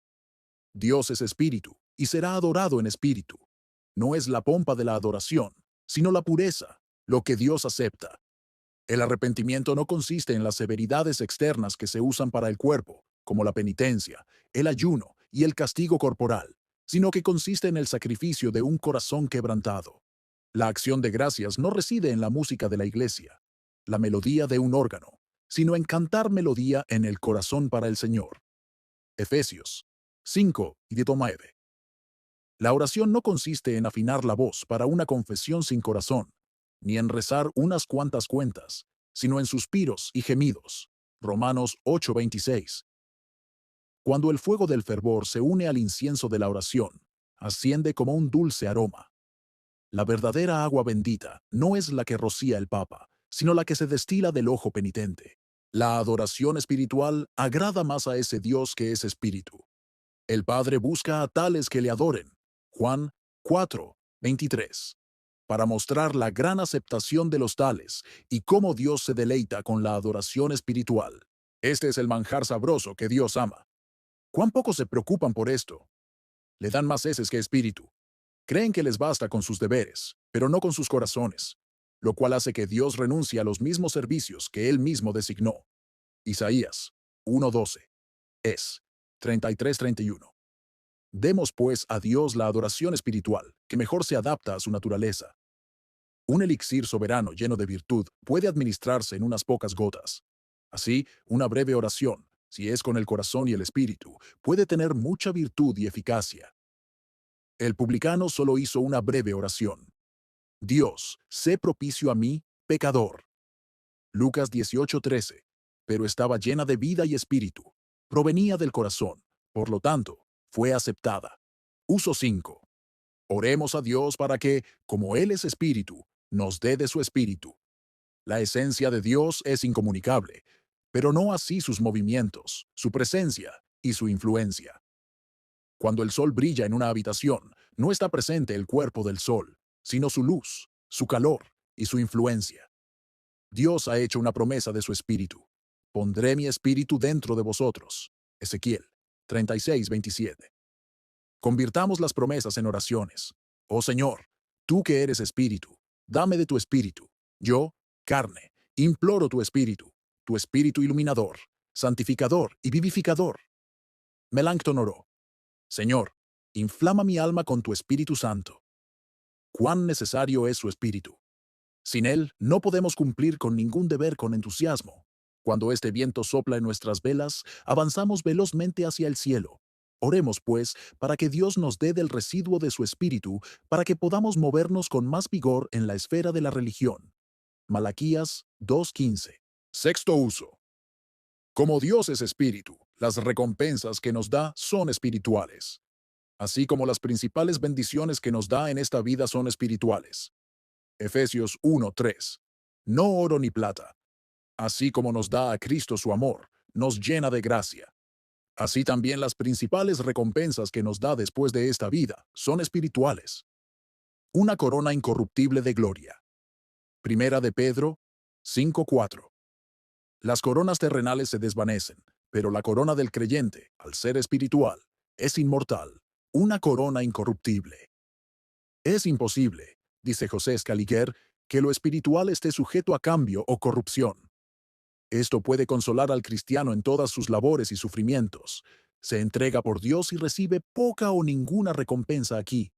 Dios es espíritu, y será adorado en espíritu. No es la pompa de la adoración, sino la pureza, lo que Dios acepta. El arrepentimiento no consiste en las severidades externas que se usan para el cuerpo, como la penitencia, el ayuno y el castigo corporal, sino que consiste en el sacrificio de un corazón quebrantado. La acción de gracias no reside en la música de la iglesia, la melodía de un órgano, sino en cantar melodía en el corazón para el Señor. Efesios 5:9. La oración no consiste en afinar la voz para una confesión sin corazón, ni en rezar unas cuantas cuentas, sino en suspiros y gemidos. Romanos 8:26. Cuando el fuego del fervor se une al incienso de la oración, asciende como un dulce aroma. La verdadera agua bendita no es la que rocía el Papa, sino la que se destila del ojo penitente. La adoración espiritual agrada más a ese Dios que es espíritu. El Padre busca a tales que le adoren. Juan 4:23. Para mostrar la gran aceptación de los tales y cómo Dios se deleita con la adoración espiritual. Este es el manjar sabroso que Dios ama. ¿Cuán poco se preocupan por esto? Le dan más heces que espíritu. Creen que les basta con sus deberes, pero no con sus corazones, lo cual hace que Dios renuncie a los mismos servicios que Él mismo designó. Isaías 1:12. Es 33:31. Demos pues a Dios la adoración espiritual, que mejor se adapta a su naturaleza. Un elixir soberano lleno de virtud puede administrarse en unas pocas gotas. Así, una breve oración, si es con el corazón y el espíritu, puede tener mucha virtud y eficacia. El publicano solo hizo una breve oración. Dios, sé propicio a mí, pecador. Lucas 18:13. Pero estaba llena de vida y espíritu. Provenía del corazón. Por lo tanto, fue aceptada. Uso 5. Oremos a Dios para que, como Él es espíritu, nos dé de su espíritu. La esencia de Dios es incomunicable, pero no así sus movimientos, su presencia y su influencia. Cuando el sol brilla en una habitación, no está presente el cuerpo del sol, sino su luz, su calor y su influencia. Dios ha hecho una promesa de su espíritu. Pondré mi espíritu dentro de vosotros. Ezequiel 36:27. Convirtamos las promesas en oraciones. Oh Señor, tú que eres espíritu, dame de tu espíritu. Yo, carne, imploro tu espíritu iluminador, santificador y vivificador. Melanchthon oró. Señor, inflama mi alma con tu Espíritu Santo. Cuán necesario es su espíritu. Sin él no podemos cumplir con ningún deber con entusiasmo. Cuando este viento sopla en nuestras velas, avanzamos velozmente hacia el cielo. Oremos, pues, para que Dios nos dé del residuo de su espíritu, para que podamos movernos con más vigor en la esfera de la religión. Malaquías 2:15. Sexto uso. Como Dios es espíritu, las recompensas que nos da son espirituales, así como las principales bendiciones que nos da en esta vida son espirituales. Efesios 1:3. No oro ni plata, así como nos da a Cristo su amor, nos llena de gracia. Así también las principales recompensas que nos da después de esta vida son espirituales. Una corona incorruptible de gloria. Primera de Pedro 5:4. Las coronas terrenales se desvanecen, pero la corona del creyente, al ser espiritual, es inmortal, una corona incorruptible. Es imposible, dice José Scaliger, que lo espiritual esté sujeto a cambio o corrupción. Esto puede consolar al cristiano en todas sus labores y sufrimientos. Se entrega por Dios y recibe poca o ninguna recompensa aquí.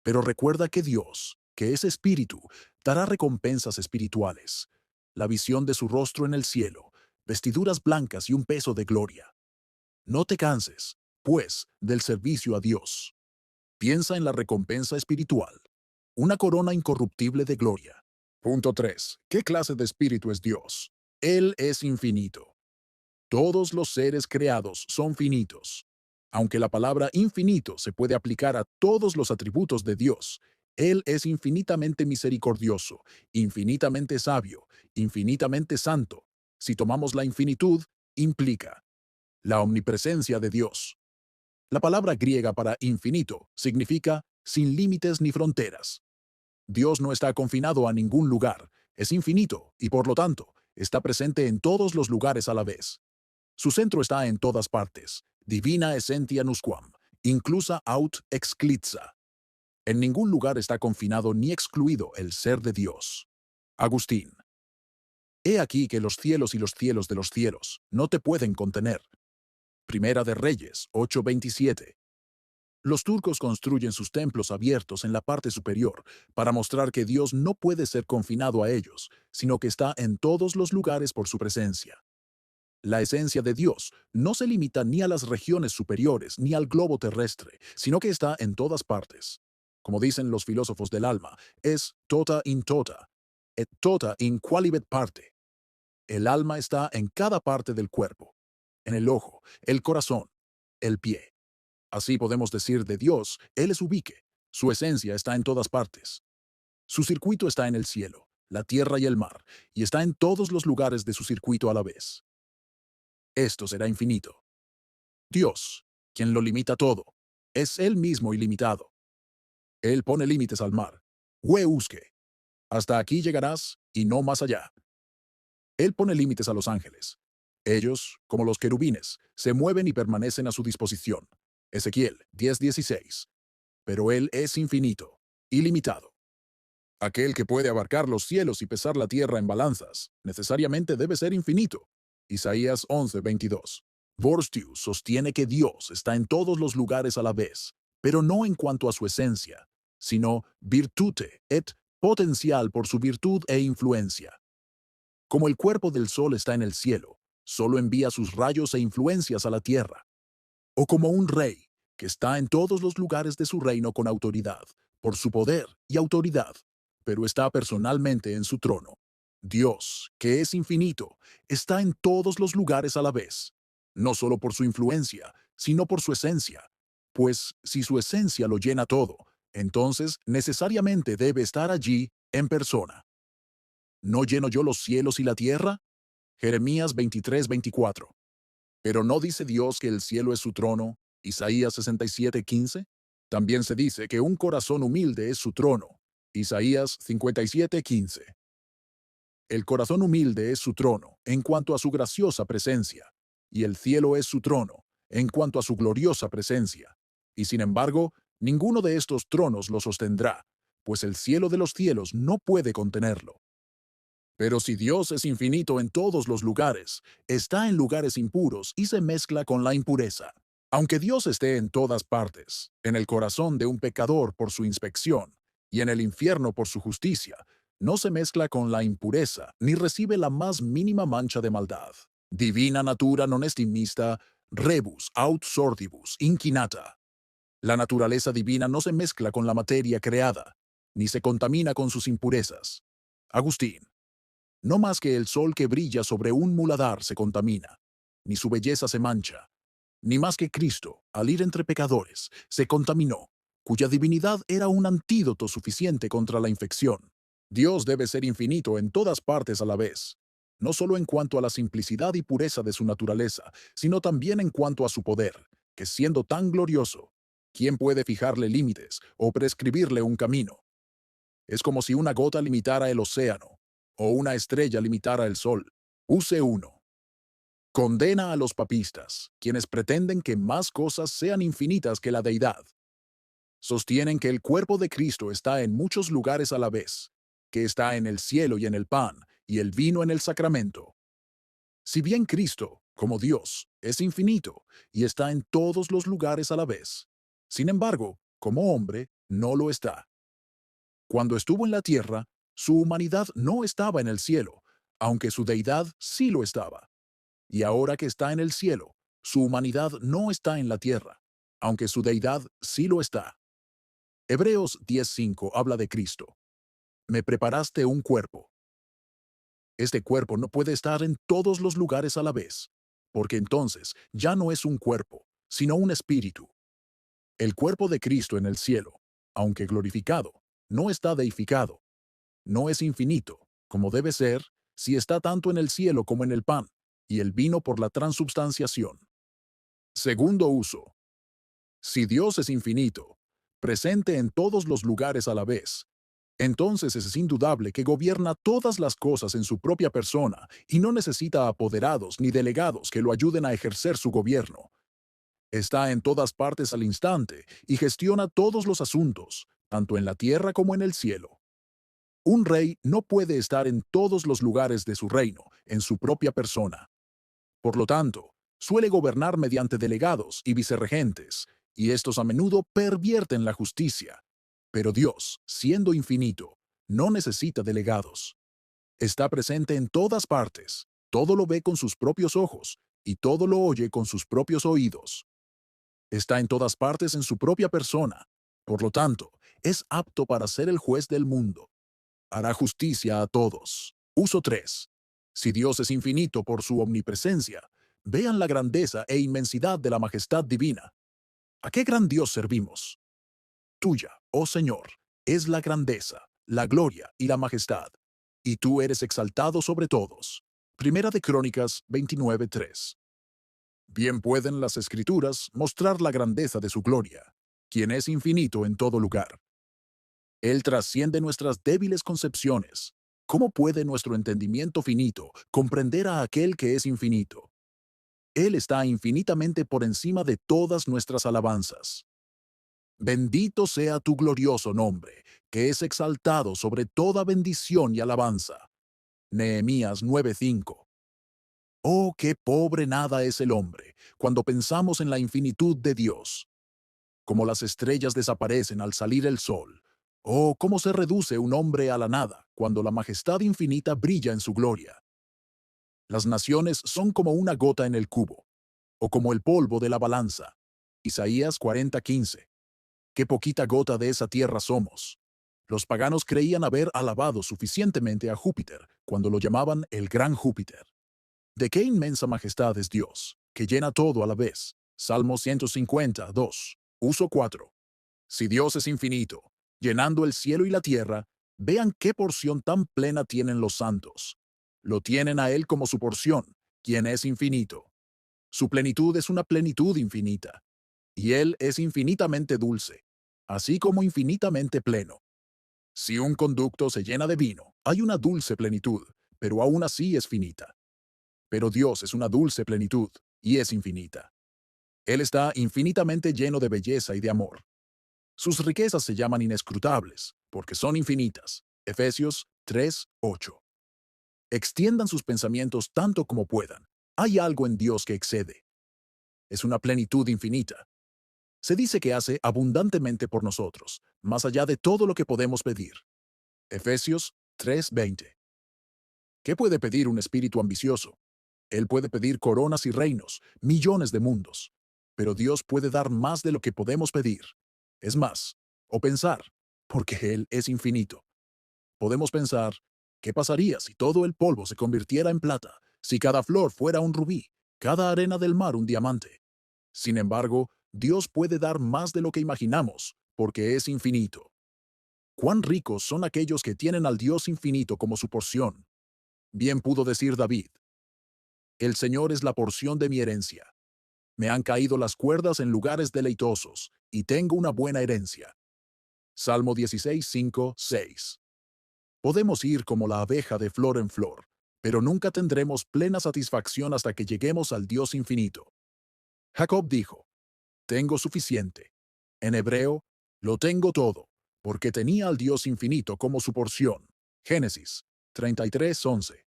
Pero recuerda que Dios, que es espíritu, dará recompensas espirituales. La visión de su rostro en el cielo, vestiduras blancas y un peso de gloria. No te canses, pues, del servicio a Dios. Piensa en la recompensa espiritual. Una corona incorruptible de gloria. Punto 3. ¿Qué clase de espíritu es Dios? Él es infinito. Todos los seres creados son finitos. Aunque la palabra infinito se puede aplicar a todos los atributos de Dios, Él es infinitamente misericordioso, infinitamente sabio, infinitamente santo. Si tomamos la infinitud, implica la omnipresencia de Dios. La palabra griega para infinito significa sin límites ni fronteras. Dios no está confinado a ningún lugar, es infinito y por lo tanto está presente en todos los lugares a la vez. Su centro está en todas partes, divina essentia nusquam, inclusa aut exclitsa. En ningún lugar está confinado ni excluido el ser de Dios. Agustín. He aquí que los cielos y los cielos de los cielos no te pueden contener. Primera de Reyes 8:27. Los turcos construyen sus templos abiertos en la parte superior para mostrar que Dios no puede ser confinado a ellos, sino que está en todos los lugares por su presencia. La esencia de Dios no se limita ni a las regiones superiores ni al globo terrestre, sino que está en todas partes. Como dicen los filósofos del alma, es tota in tota, et tota in qualibet parte. El alma está en cada parte del cuerpo, en el ojo, el corazón, el pie. Así podemos decir de Dios, Él es ubique, su esencia está en todas partes. Su circuito está en el cielo, la tierra y el mar, y está en todos los lugares de su circuito a la vez. Esto será infinito. Dios, quien lo limita todo, es Él mismo ilimitado. Él pone límites al mar. Hueusque. Hasta aquí llegarás y no más allá. Él pone límites a los ángeles. Ellos, como los querubines, se mueven y permanecen a su disposición. Ezequiel 10:16. pero Él es infinito, ilimitado. Aquel que puede abarcar los cielos y pesar la tierra en balanzas, necesariamente debe ser infinito. Isaías 11:22. Vorstius sostiene que Dios está en todos los lugares a la vez, pero no en cuanto a su esencia, sino virtute et potencial por su virtud e influencia. Como el cuerpo del sol está en el cielo, solo envía sus rayos e influencias a la tierra. O como un rey, que está en todos los lugares de su reino con autoridad, por su poder y autoridad, pero está personalmente en su trono. Dios, que es infinito, está en todos los lugares a la vez, no solo por su influencia, sino por su esencia. Pues si su esencia lo llena todo, entonces necesariamente debe estar allí en persona. ¿No lleno yo los cielos y la tierra? Jeremías 23:24. Pero ¿no dice Dios que el cielo es su trono? Isaías 67:15. También se dice que un corazón humilde es su trono. Isaías 57:15. El corazón humilde es su trono en cuanto a su graciosa presencia, y el cielo es su trono en cuanto a su gloriosa presencia. Y sin embargo, ninguno de estos tronos lo sostendrá, pues el cielo de los cielos no puede contenerlo. Pero si Dios es infinito en todos los lugares, está en lugares impuros y se mezcla con la impureza. Aunque Dios esté en todas partes, en el corazón de un pecador por su inspección y en el infierno por su justicia, no se mezcla con la impureza ni recibe la más mínima mancha de maldad. Divina natura non estimista, rebus aut sordibus inquinata. La naturaleza divina no se mezcla con la materia creada, ni se contamina con sus impurezas. Agustín. No más que el sol que brilla sobre un muladar se contamina, ni su belleza se mancha, ni más que Cristo, al ir entre pecadores, se contaminó, cuya divinidad era un antídoto suficiente contra la infección. Dios debe ser infinito en todas partes a la vez, no solo en cuanto a la simplicidad y pureza de su naturaleza, sino también en cuanto a su poder, que siendo tan glorioso, ¿quién puede fijarle límites o prescribirle un camino? Es como si una gota limitara el océano, o una estrella limitara el sol. Use 1. Condena a los papistas, quienes pretenden que más cosas sean infinitas que la deidad. Sostienen que el cuerpo de Cristo está en muchos lugares a la vez, que está en el cielo y en el pan, y el vino en el sacramento. Si bien Cristo, como Dios, es infinito y está en todos los lugares a la vez, sin embargo, como hombre, no lo está. Cuando estuvo en la tierra, su humanidad no estaba en el cielo, aunque su deidad sí lo estaba. Y ahora que está en el cielo, su humanidad no está en la tierra, aunque su deidad sí lo está. Hebreos 10:5 habla de Cristo. Me preparaste un cuerpo. Este cuerpo no puede estar en todos los lugares a la vez, porque entonces ya no es un cuerpo, sino un espíritu. El cuerpo de Cristo en el cielo, aunque glorificado, no está deificado, no es infinito, como debe ser, si está tanto en el cielo como en el pan, y el vino por la transubstanciación. Segundo uso. Si Dios es infinito, presente en todos los lugares a la vez, entonces es indudable que gobierna todas las cosas en su propia persona y no necesita apoderados ni delegados que lo ayuden a ejercer su gobierno. Está en todas partes al instante y gestiona todos los asuntos, tanto en la tierra como en el cielo. Un rey no puede estar en todos los lugares de su reino, en su propia persona. Por lo tanto, suele gobernar mediante delegados y vicerregentes, y estos a menudo pervierten la justicia. Pero Dios, siendo infinito, no necesita delegados. Está presente en todas partes, todo lo ve con sus propios ojos, y todo lo oye con sus propios oídos. Está en todas partes en su propia persona. Por lo tanto, es apto para ser el juez del mundo. Hará justicia a todos. Uso 3. Si Dios es infinito por su omnipresencia, vean la grandeza e inmensidad de la majestad divina. ¿A qué gran Dios servimos? Tuya, oh Señor, es la grandeza, la gloria y la majestad, y tú eres exaltado sobre todos. Primera de Crónicas 29:3. Bien pueden las Escrituras mostrar la grandeza de su gloria, quien es infinito en todo lugar. Él trasciende nuestras débiles concepciones. ¿Cómo puede nuestro entendimiento finito comprender a aquel que es infinito? Él está infinitamente por encima de todas nuestras alabanzas. Bendito sea tu glorioso nombre, que es exaltado sobre toda bendición y alabanza. Nehemías 9:5. Oh, qué pobre nada es el hombre, cuando pensamos en la infinitud de Dios. Como las estrellas desaparecen al salir el sol. Oh, cómo se reduce un hombre a la nada, cuando la majestad infinita brilla en su gloria. Las naciones son como una gota en el cubo, o como el polvo de la balanza. Isaías 40:15. Qué poquita gota de esa tierra somos. Los paganos creían haber alabado suficientemente a Júpiter cuando lo llamaban el gran Júpiter. De qué inmensa majestad es Dios, que llena todo a la vez. Salmo 150:2. Uso 4. Si Dios es infinito, llenando el cielo y la tierra, vean qué porción tan plena tienen los santos. Lo tienen a Él como su porción, quien es infinito. Su plenitud es una plenitud infinita, y Él es infinitamente dulce, así como infinitamente pleno. Si un conducto se llena de vino, hay una dulce plenitud, pero aún así es finita. Pero Dios es una dulce plenitud, y es infinita. Él está infinitamente lleno de belleza y de amor. Sus riquezas se llaman inescrutables, porque son infinitas. Efesios 3:8. Extiendan sus pensamientos tanto como puedan. Hay algo en Dios que excede. Es una plenitud infinita. Se dice que hace abundantemente por nosotros, más allá de todo lo que podemos pedir. Efesios 3:20. ¿Qué puede pedir un espíritu ambicioso? Él puede pedir coronas y reinos, millones de mundos. Pero Dios puede dar más de lo que podemos pedir. Es más, o pensar, porque Él es infinito. Podemos pensar, ¿qué pasaría si todo el polvo se convirtiera en plata, si cada flor fuera un rubí, cada arena del mar un diamante? Sin embargo, Dios puede dar más de lo que imaginamos, porque es infinito. ¿Cuán ricos son aquellos que tienen al Dios infinito como su porción? Bien pudo decir David, el Señor es la porción de mi herencia. Me han caído las cuerdas en lugares deleitosos, y tengo una buena herencia. Salmo 16:5-6. Podemos ir como la abeja de flor en flor, pero nunca tendremos plena satisfacción hasta que lleguemos al Dios infinito. Jacob dijo, tengo suficiente. En hebreo, lo tengo todo, porque tenía al Dios infinito como su porción. Génesis 33:11.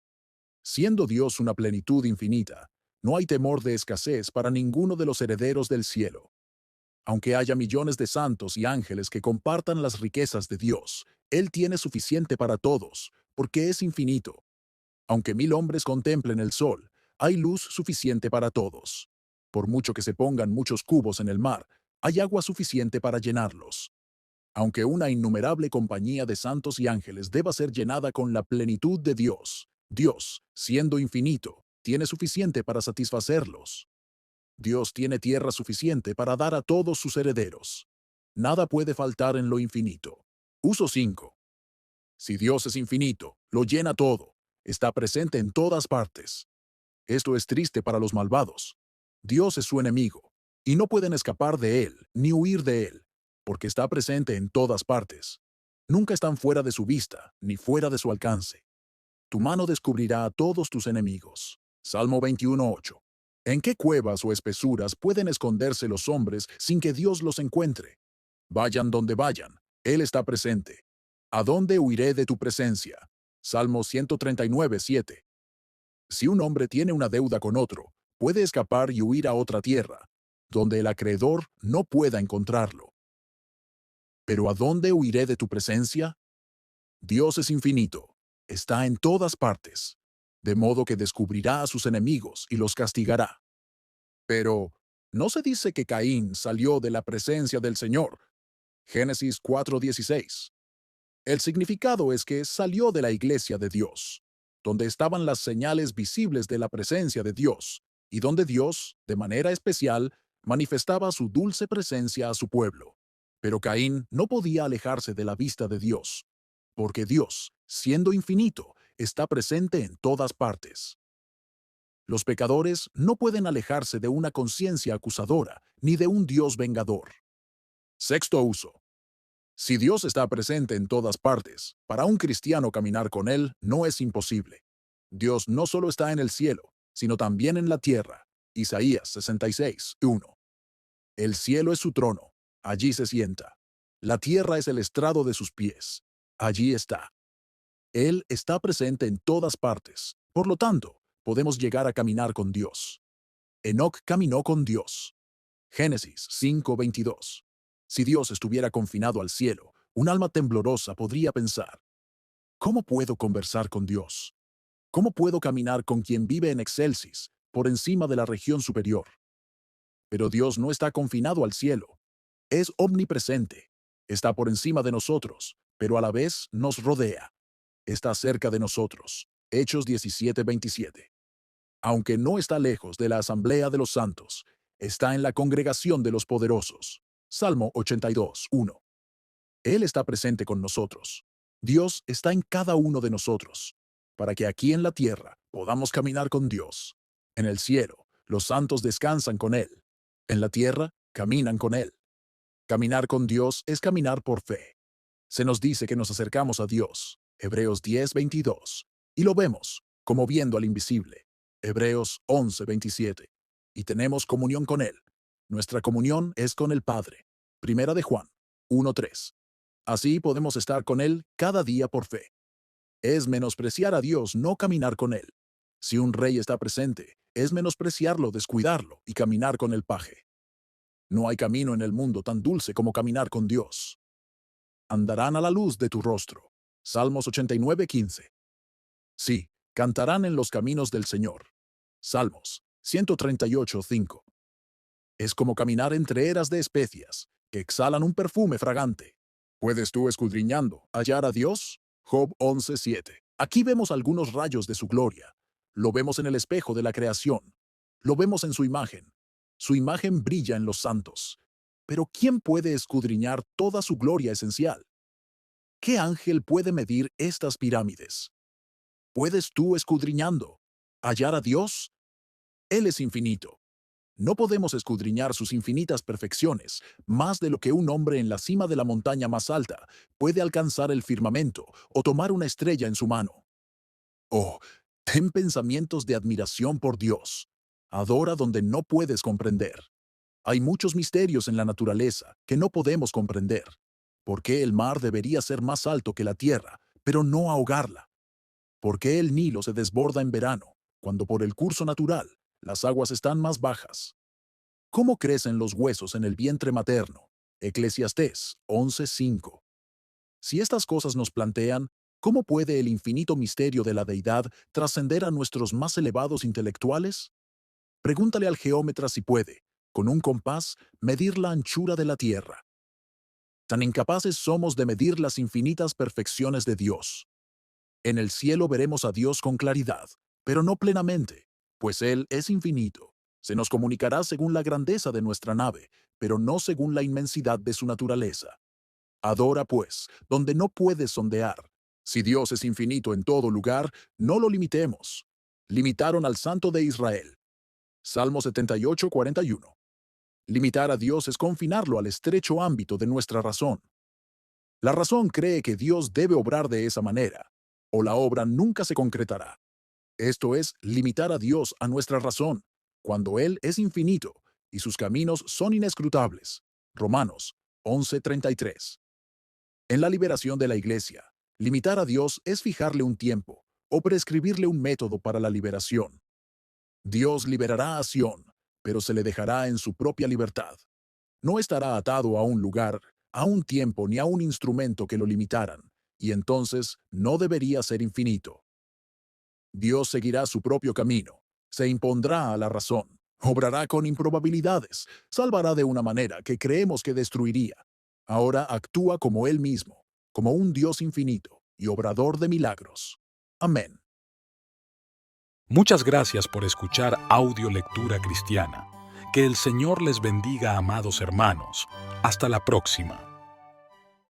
Siendo Dios una plenitud infinita, no hay temor de escasez para ninguno de los herederos del cielo. Aunque haya millones de santos y ángeles que compartan las riquezas de Dios, Él tiene suficiente para todos, porque es infinito. Aunque 1000 hombres contemplen el sol, hay luz suficiente para todos. Por mucho que se pongan muchos cubos en el mar, hay agua suficiente para llenarlos. Aunque una innumerable compañía de santos y ángeles deba ser llenada con la plenitud de Dios, Dios, siendo infinito, tiene suficiente para satisfacerlos. Dios tiene tierra suficiente para dar a todos sus herederos. Nada puede faltar en lo infinito. Uso 5. Si Dios es infinito, lo llena todo, está presente en todas partes. Esto es triste para los malvados. Dios es su enemigo, y no pueden escapar de él ni huir de él, porque está presente en todas partes. Nunca están fuera de su vista, ni fuera de su alcance. Tu mano descubrirá a todos tus enemigos. Salmo 21:8. ¿En qué cuevas o espesuras pueden esconderse los hombres sin que Dios los encuentre? Vayan donde vayan, Él está presente. ¿A dónde huiré de tu presencia? Salmo 139:7. Si un hombre tiene una deuda con otro, puede escapar y huir a otra tierra, donde el acreedor no pueda encontrarlo. ¿Pero a dónde huiré de tu presencia? Dios es infinito, está en todas partes, de modo que descubrirá a sus enemigos y los castigará. Pero, ¿no se dice que Caín salió de la presencia del Señor? Génesis 4:16. El significado es que salió de la iglesia de Dios, donde estaban las señales visibles de la presencia de Dios, y donde Dios, de manera especial, manifestaba su dulce presencia a su pueblo. Pero Caín no podía alejarse de la vista de Dios, porque Dios, siendo infinito, está presente en todas partes. Los pecadores no pueden alejarse de una conciencia acusadora ni de un Dios vengador. Sexto uso. Si Dios está presente en todas partes, para un cristiano caminar con Él no es imposible. Dios no solo está en el cielo, sino también en la tierra. Isaías 66:1. El cielo es su trono, Allí se sienta. La tierra es el estrado de sus pies. Allí está. Él está presente en todas partes. Por lo tanto, podemos llegar a caminar con Dios. Enoc caminó con Dios. Génesis 5:22. Si Dios estuviera confinado al cielo, un alma temblorosa podría pensar, ¿cómo puedo conversar con Dios? ¿Cómo puedo caminar con quien vive en excelsis, por encima de la región superior? Pero Dios no está confinado al cielo. Es omnipresente. Está por encima de nosotros, pero a la vez nos rodea. Está cerca de nosotros. Hechos 17:27. Aunque no está lejos de la asamblea de los santos, está en la congregación de los poderosos. Salmo 82:1. Él está presente con nosotros. Dios está en cada uno de nosotros, para que aquí en la tierra podamos caminar con Dios. En el cielo, los santos descansan con Él. En la tierra, caminan con Él. Caminar con Dios es caminar por fe. Se nos dice que nos acercamos a Dios, Hebreos 10:22, y lo vemos, como viendo al invisible, Hebreos 11:27, y tenemos comunión con Él. Nuestra comunión es con el Padre, Primera de Juan 1:3. Así podemos estar con Él cada día por fe. Es menospreciar a Dios no caminar con Él. Si un rey está presente, es menospreciarlo, descuidarlo y caminar con el paje. No hay camino en el mundo tan dulce como caminar con Dios. Andarán a la luz de tu rostro. Salmos 89:15. Sí, cantarán en los caminos del Señor. Salmos 138:5. Es como caminar entre eras de especias, que exhalan un perfume fragante. ¿Puedes tú, escudriñando, hallar a Dios? Job 11:7. Aquí vemos algunos rayos de su gloria. Lo vemos en el espejo de la creación. Lo vemos en su imagen. Su imagen brilla en los santos. Pero ¿quién puede escudriñar toda su gloria esencial? ¿Qué ángel puede medir estas pirámides? ¿Puedes tú, escudriñando, hallar a Dios? Él es infinito. No podemos escudriñar sus infinitas perfecciones, más de lo que un hombre en la cima de la montaña más alta puede alcanzar el firmamento o tomar una estrella en su mano. Oh, ten pensamientos de admiración por Dios. Adora donde no puedes comprender. Hay muchos misterios en la naturaleza que no podemos comprender. ¿Por qué el mar debería ser más alto que la tierra, pero no ahogarla? ¿Por qué el Nilo se desborda en verano, cuando por el curso natural las aguas están más bajas? ¿Cómo crecen los huesos en el vientre materno? Eclesiastés 11:5. Si estas cosas nos plantean, ¿cómo puede el infinito misterio de la deidad trascender a nuestros más elevados intelectuales? Pregúntale al geómetra si puede, con un compás, medir la anchura de la tierra. Tan incapaces somos de medir las infinitas perfecciones de Dios. En el cielo veremos a Dios con claridad, pero no plenamente, pues Él es infinito. Se nos comunicará según la grandeza de nuestra nave, pero no según la inmensidad de su naturaleza. Adora, pues, donde no puedes sondear. Si Dios es infinito en todo lugar, no lo limitemos. Limitaron al Santo de Israel. Salmo 78:41. Limitar a Dios es confinarlo al estrecho ámbito de nuestra razón. La razón cree que Dios debe obrar de esa manera, o la obra nunca se concretará. Esto es limitar a Dios a nuestra razón, cuando Él es infinito y sus caminos son inescrutables. Romanos 11:33. En la liberación de la Iglesia, limitar a Dios es fijarle un tiempo o prescribirle un método para la liberación. Dios liberará a Sión, pero se le dejará en su propia libertad. No estará atado a un lugar, a un tiempo ni a un instrumento que lo limitaran, y entonces no debería ser infinito. Dios seguirá su propio camino, se impondrá a la razón, obrará con improbabilidades, salvará de una manera que creemos que destruiría. Ahora actúa como Él mismo, como un Dios infinito y obrador de milagros. Amén. Muchas gracias por escuchar Audio Lectura Cristiana. Que el Señor les bendiga, amados hermanos. Hasta la próxima.